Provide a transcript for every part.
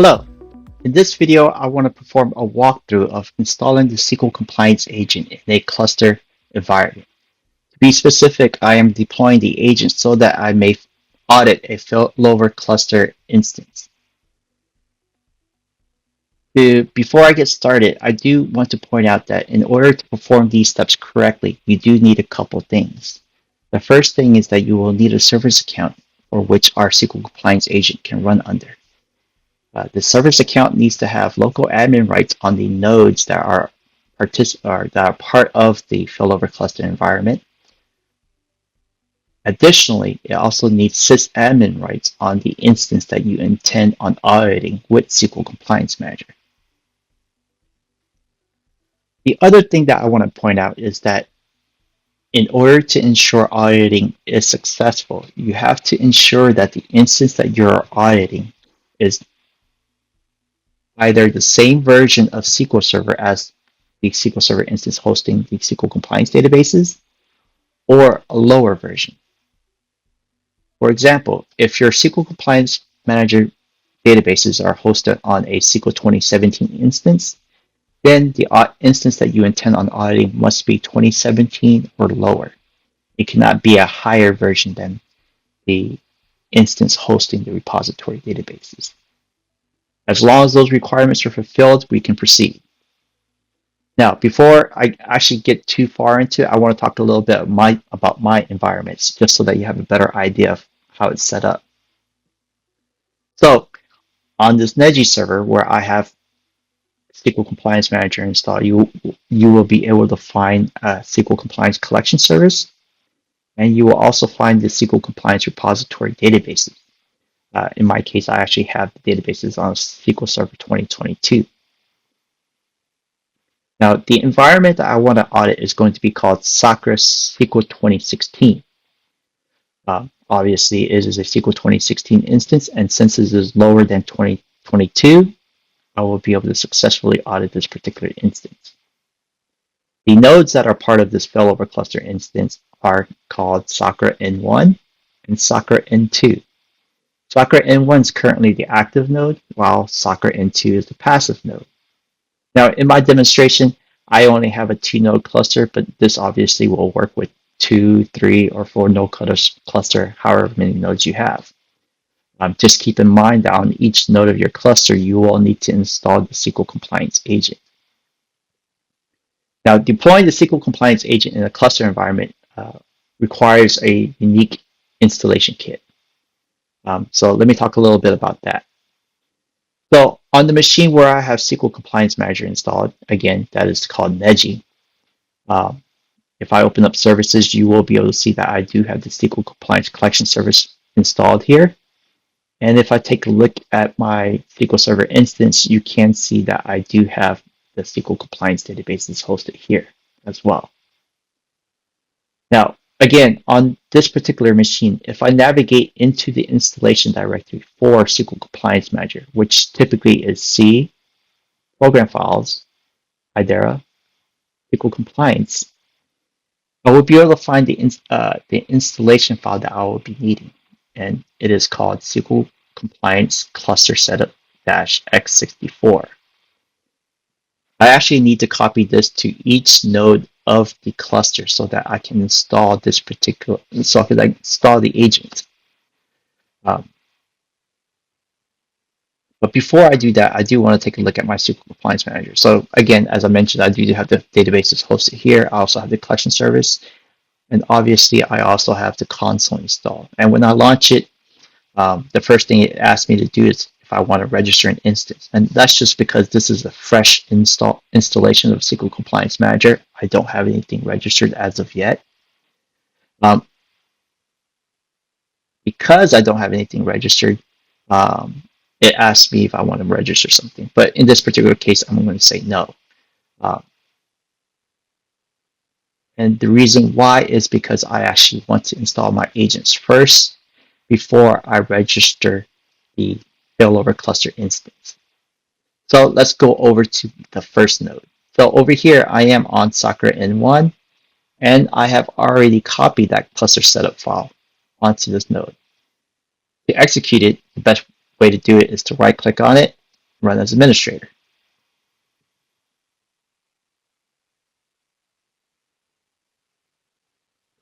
Hello. In this video, I want to perform a walkthrough of installing the SQL Compliance Agent in a cluster environment. To be specific, I am deploying the agent so that I may audit a failover cluster instance. Before I get started, I do want to point out that in order to perform these steps correctly, you do need a couple things. The first thing is that you will need a service account for which our SQL Compliance Agent can run under. The service account needs to have local admin rights on the nodes that are part of the failover cluster environment. Additionally, it also needs sysadmin rights on the instance that you intend on auditing with SQL Compliance Manager. The other thing that I want to point out is that in order to ensure auditing is successful, you have to ensure that the instance that you're auditing is either the same version of SQL Server as the SQL Server instance hosting the SQL compliance databases, or a lower version. For example, if your SQL Compliance Manager databases are hosted on a SQL 2017 instance, then the instance that you intend on auditing must be 2017 or lower. It cannot be a higher version than the instance hosting the repository databases. As long as those requirements are fulfilled, we can proceed. Now, before I actually get too far into it, I want to talk a little bit about my environments, just so that you have a better idea of how it's set up. So, on this Neji server, where I have SQL Compliance Manager installed, you will be able to find a SQL Compliance Collection Service, and you will also find the SQL Compliance Repository databases. In my case, I actually have the databases on SQL Server 2022. Now, the environment that I want to audit is going to be called Soccer SQL 2016. Obviously, it is a SQL 2016 instance, and since this is lower than 2022, I will be able to successfully audit this particular instance. The nodes that are part of this failover cluster instance are called Soccer N1 and Soccer N2. Soccer N1 is currently the active node, while Soccer N2 is the passive node. Now, in my demonstration, I only have a 2-node cluster, but this obviously will work with 2, 3, or 4-node cluster, however many nodes you have. Just keep in mind that on each node of your cluster, you will need to install the SQL Compliance Agent. Now, deploying the SQL Compliance Agent in a cluster environment requires a unique installation kit. So let me talk a little bit about that. So on the machine where I have SQL Compliance Manager installed, again, that is called Neji. If I open up services, you will be able to see that I do have the SQL Compliance Collection Service installed here. And if I take a look at my SQL Server instance, you can see that I do have the SQL Compliance databases hosted here as well. Now, again, on this particular machine, if I navigate into the installation directory for SQL Compliance Manager, which typically is C, Program Files, IDERA, SQL Compliance, I will be able to find the installation file that I will be needing, and it is called SQL Compliance Cluster Setup-x64. I actually need to copy this to each node of the cluster so that I can install this particular, so I can install the agent. But before I do that, I do want to take a look at my SQL Compliance Manager. So again, as I mentioned, I do have the databases hosted here. I also have the collection service. And obviously, I also have the console installed. And when I launch it, the first thing it asks me to do is if I want to register an instance. And that's just because this is a fresh installation of SQL Compliance Manager. I don't have anything registered as of yet. Because I don't have anything registered, it asks me if I want to register something. But in this particular case, I'm going to say no. And the reason why is because I actually want to install my agents first before I register the failover cluster instance. So let's go over to the first node. So over here, I am on Soccer N1, and I have already copied that cluster setup file onto this node. To execute it, the best way to do it is to right-click on it run as administrator.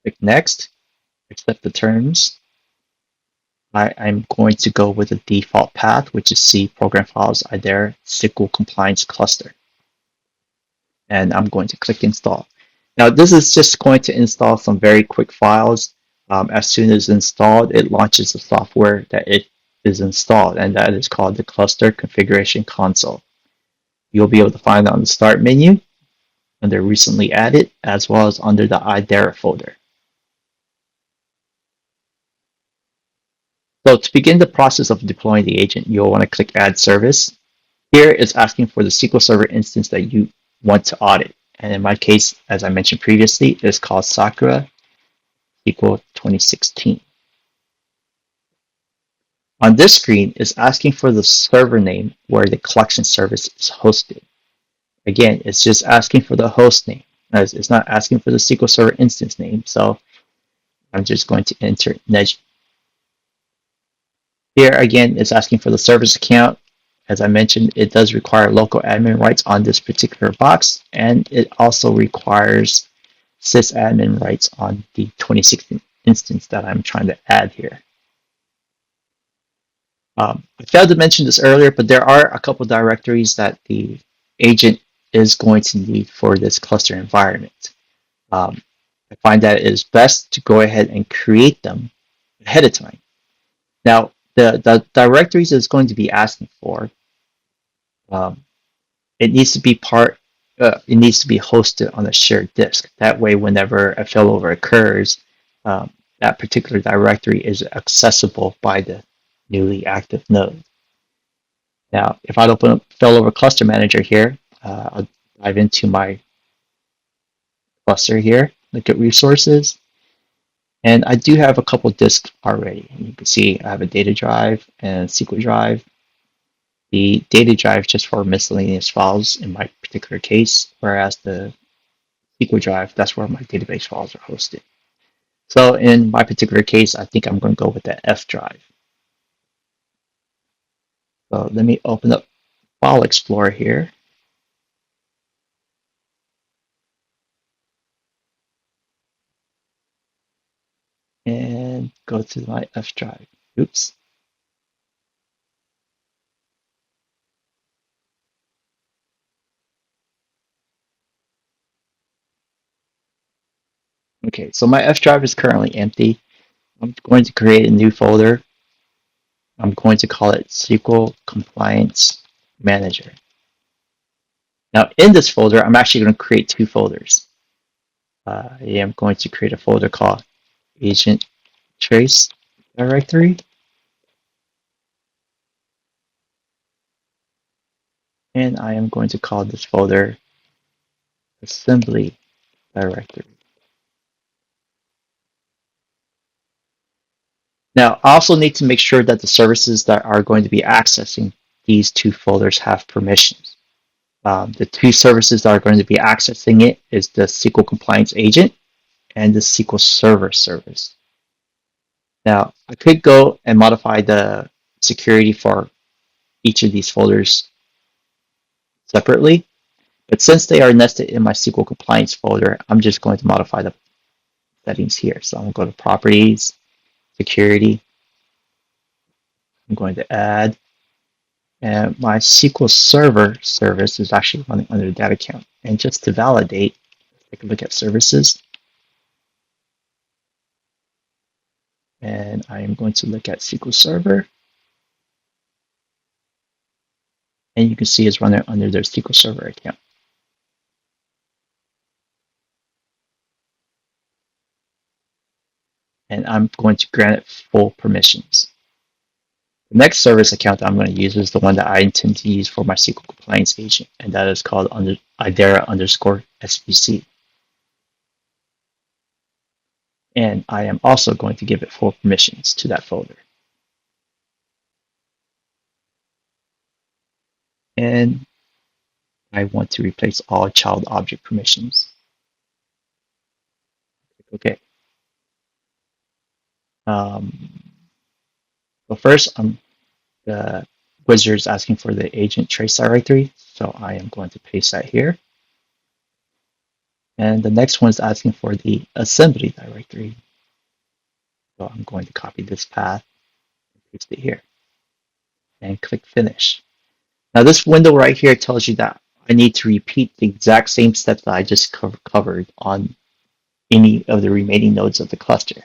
Click Next, accept the terms. I'm going to go with the default path, which is C program files IDERA SQL Compliance Cluster. And I'm going to click Install. Now, this is just going to install some very quick files. As soon as installed, it launches the software that it is installed, and that is called the Cluster Configuration Console. You'll be able to find it on the Start menu under Recently Added, as well as under the IDERA folder. So to begin the process of deploying the agent, you'll want to click Add Service. Here it's asking for the SQL Server instance that you want to audit. And in my case, as I mentioned previously, it's called Sakura SQL 2016. On this screen, it's asking for the server name where the collection service is hosted. Again, it's just asking for the host name. It's not asking for the SQL Server instance name. So I'm just going to enter Neg. Here again, it's asking for the service account. As I mentioned, it does require local admin rights on this particular box, and it also requires sysadmin rights on the 2016 instance that I'm trying to add here. I failed to mention this earlier, but there are a couple directories that the agent is going to need for this cluster environment. I find that it is best to go ahead and create them ahead of time. Now, the directories it's going to be asking for, it needs to be it needs to be hosted on a shared disk. That way, whenever a failover occurs, that particular directory is accessible by the newly active node. Now, if I open up Failover Cluster Manager here, I'll dive into my cluster here, look at resources, and I do have a couple disks already. You can see I have a data drive and a SQL drive. The data drive is just for miscellaneous files in my particular case, whereas the SQL drive, that's where my database files are hosted. So in my particular case, I think I'm going to go with the F drive. So let me open up File Explorer here. And go to my F drive. Oops. Okay, so my F drive is currently empty. I'm going to create a new folder. I'm going to call it SQL Compliance Manager. Now, in this folder, I'm actually going to create two folders. I am going to create a folder called Agent Trace Directory. And I am going to call this folder Assembly Directory. Now, I also need to make sure that the services that are going to be accessing these two folders have permissions. The two services that are going to be accessing it is the SQL Compliance Agent and the SQL Server service. Now, I could go and modify the security for each of these folders separately, but since they are nested in my SQL Compliance folder, I'm just going to modify the settings here. So I'm going to go to Properties, Security. I'm going to add, and my SQL Server service is actually running under that account. And just to validate, take a look at services. And I am going to look at SQL Server. And you can see it's running under their SQL Server account. And I'm going to grant it full permissions. The next service account that I'm going to use is the one that I intend to use for my SQL Compliance Agent, and that is called IDERA_SVC. And I am also going to give it full permissions to that folder. And I want to replace all child object permissions. Okay. So first, the wizard is asking for the agent trace directory, so I am going to paste that here. And the next one is asking for the assembly directory. So I'm going to copy this path and paste it here and click finish. Now this window right here tells you that I need to repeat the exact same steps that I just covered on any of the remaining nodes of the cluster.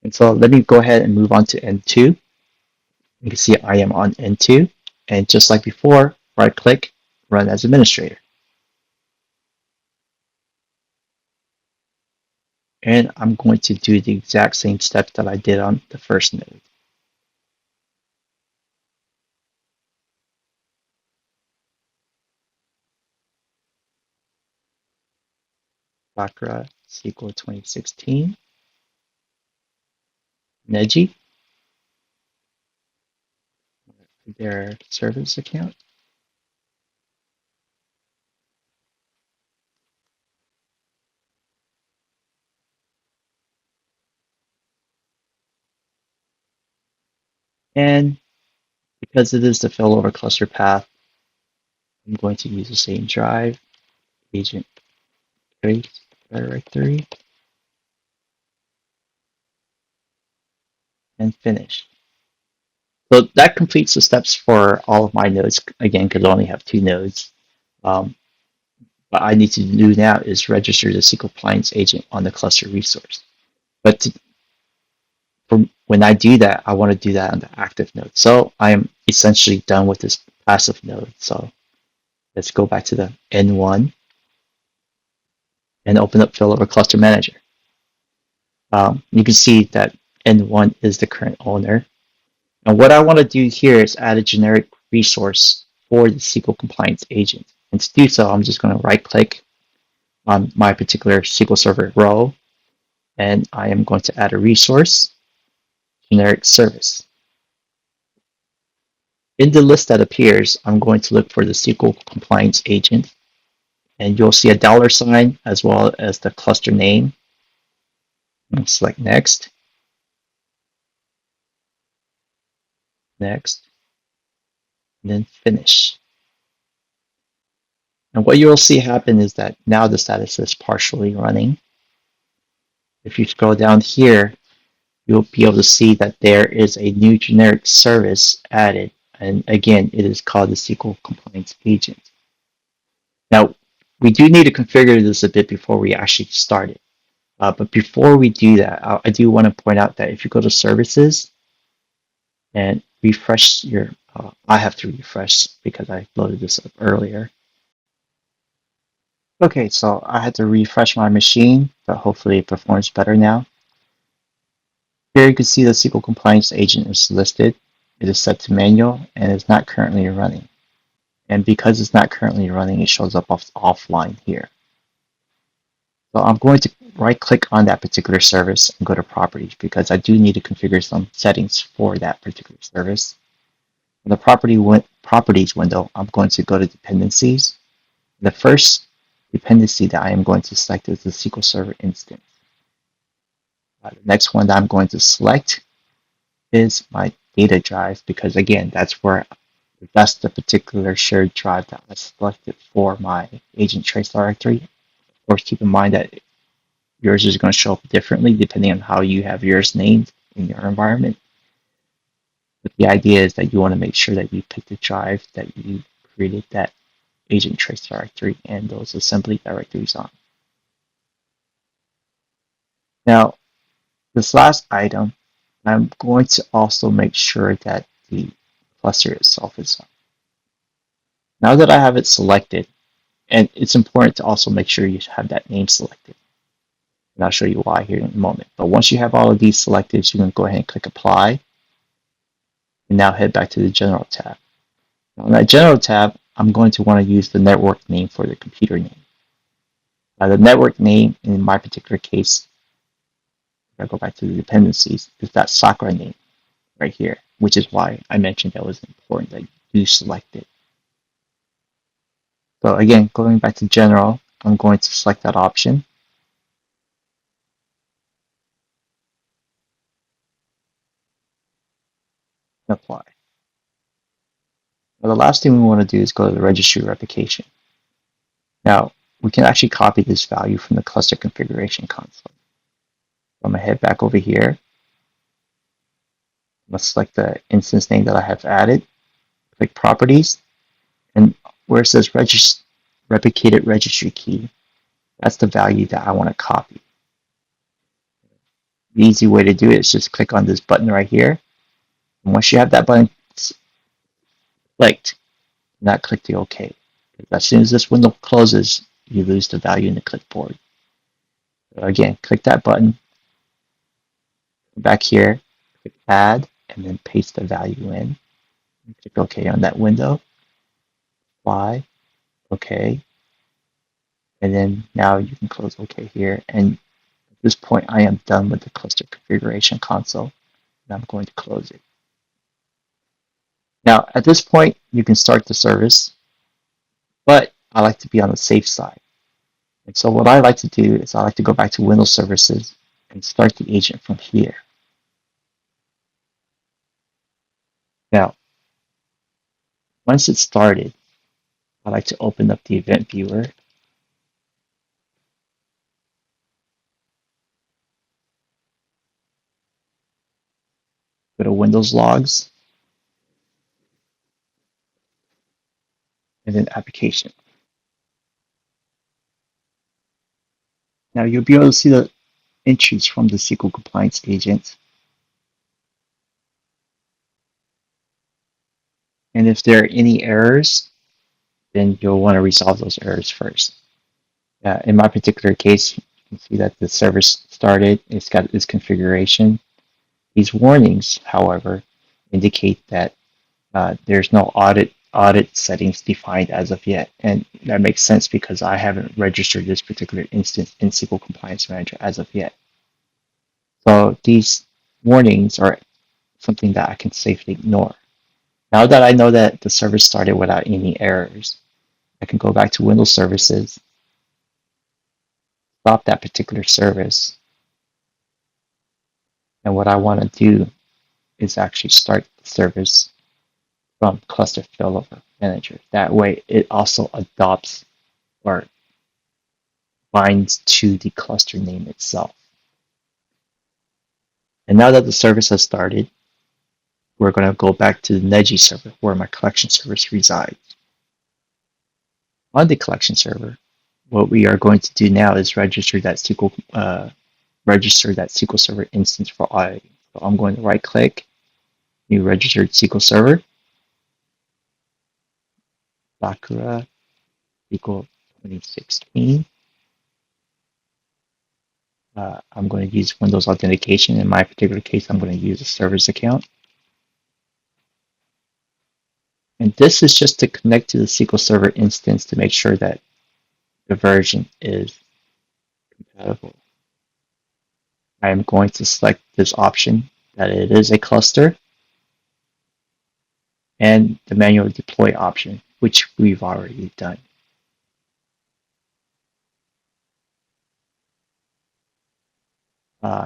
And so let me go ahead and move on to N2. You can see I am on N2, and just like before, right click, run as administrator. And I'm going to do the exact same steps that I did on the first node. Bakra SQL 2016, Neji, their service account. And because it is the failover cluster path, I'm going to use the same drive, agent trace directory, and finish. So that completes the steps for all of my nodes, again, because I only have 2 nodes. What I need to do now is register the SQL Compliance Agent on the cluster resource. But when I do that, I want to do that on the active node. So I am essentially done with this passive node. So let's go back to the N1 and open up Failover Cluster Manager. You can see that N1 is the current owner. And what I want to do here is add a generic resource for the SQL Compliance Agent. And to do so, I'm just going to right click on my particular SQL Server row, and I am going to add a resource, generic service. In the list that appears, I'm going to look for the SQL Compliance Agent, and you'll see a $sign as well as the cluster name. And select next, next, and then finish. And what you'll see happen is that now the status is partially running. If you scroll down here, you'll be able to see that there is a new generic service added. And again, it is called the SQL Compliance Agent. Now, we do need to configure this a bit before we actually start it. But before we do that, I do want to point out that if you go to Services and refresh your, I have to refresh because I loaded this up earlier. Okay, so I had to refresh my machine, but hopefully it performs better now. Here you can see the SQL Compliance Agent is listed. It is set to manual and is not currently running. And because it's not currently running, it shows up offline here. So I'm going to right click on that particular service and go to properties because I do need to configure some settings for that particular service. In the properties window, I'm going to go to dependencies. The first dependency that I am going to select is the SQL Server instance. The next one that I'm going to select is my data drive because again, that's the particular shared drive that I selected for my agent trace directory. Of course, keep in mind that yours is going to show up differently depending on how you have yours named in your environment. But the idea is that you want to make sure that you pick the drive that you created that agent trace directory and those assembly directories on. Now, this last item, I'm going to also make sure that the cluster itself is on. Now that I have it selected, and it's important to also make sure you have that name selected. And I'll show you why here in a moment. But once you have all of these selected, you can go ahead and click Apply. And now head back to the General tab. Now in that General tab, I'm going to want to use the network name for the computer name. Now the network name, in my particular case, if I go back to the dependencies, is that Sakura name right here, which is why I mentioned that was important that you select it. So again, going back to General, I'm going to select that option. Apply. Now, the last thing we want to do is go to the registry replication. Now, we can actually copy this value from the cluster configuration console. I'm going to head back over here. Let's select the instance name that I have added. Click Properties. And where it says replicated registry key, that's the value that I want to copy. The easy way to do it is just click on this button right here. And once you have that button clicked, not click the OK. As soon as this window closes, you lose the value in the clipboard. So again, click that button. Back here, click Add, and then paste the value in. Click OK on that window. Apply. OK. And then now you can close OK here. And at this point, I am done with the cluster configuration console. And I'm going to close it. Now, at this point, you can start the service, but I like to be on the safe side. And so what I like to do is I like to go back to Windows Services and start the agent from here. Now, once it's started, I like to open up the event viewer. Go to Windows Logs, and then Application. Now you'll be able to see the entries from the SQL Compliance Agent. And if there are any errors, then you'll want to resolve those errors first. In my particular case, you can see that the service started, it's got this configuration. These warnings, however, indicate that there's no audit settings defined as of yet. And that makes sense because I haven't registered this particular instance in SQL Compliance Manager as of yet. So these warnings are something that I can safely ignore. Now that I know that the service started without any errors, I can go back to Windows Services, stop that particular service, and what I want to do is actually start the service from Cluster Failover Manager. That way it also adopts or binds to the cluster name itself. And now that the service has started, we're going to go back to the Neji server where my collection service resides. On the collection server, what we are going to do now is register that SQL Server instance for auditing. So I'm going to right click, new registered SQL Server, Sakura SQL 2016. I'm going to use Windows Authentication. In my particular case, I'm going to use a service account. And this is just to connect to the SQL Server instance to make sure that the version is compatible. I am going to select this option that it is a cluster and the manual deploy option, which we've already done.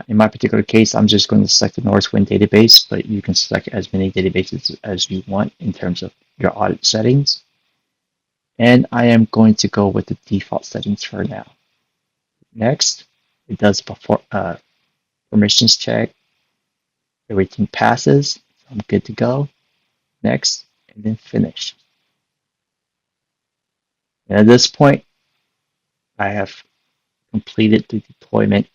In my particular case, I'm just going to select the Northwind database, but you can select as many databases as you want in terms of your audit settings. And I am going to go with the default settings for now. Next, it does before permissions check. Everything passes. I'm good to go. Next, and then finish. And at this point, I have completed the deployment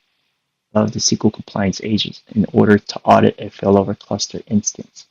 of the SQL Compliance Agent in order to audit a failover cluster instance.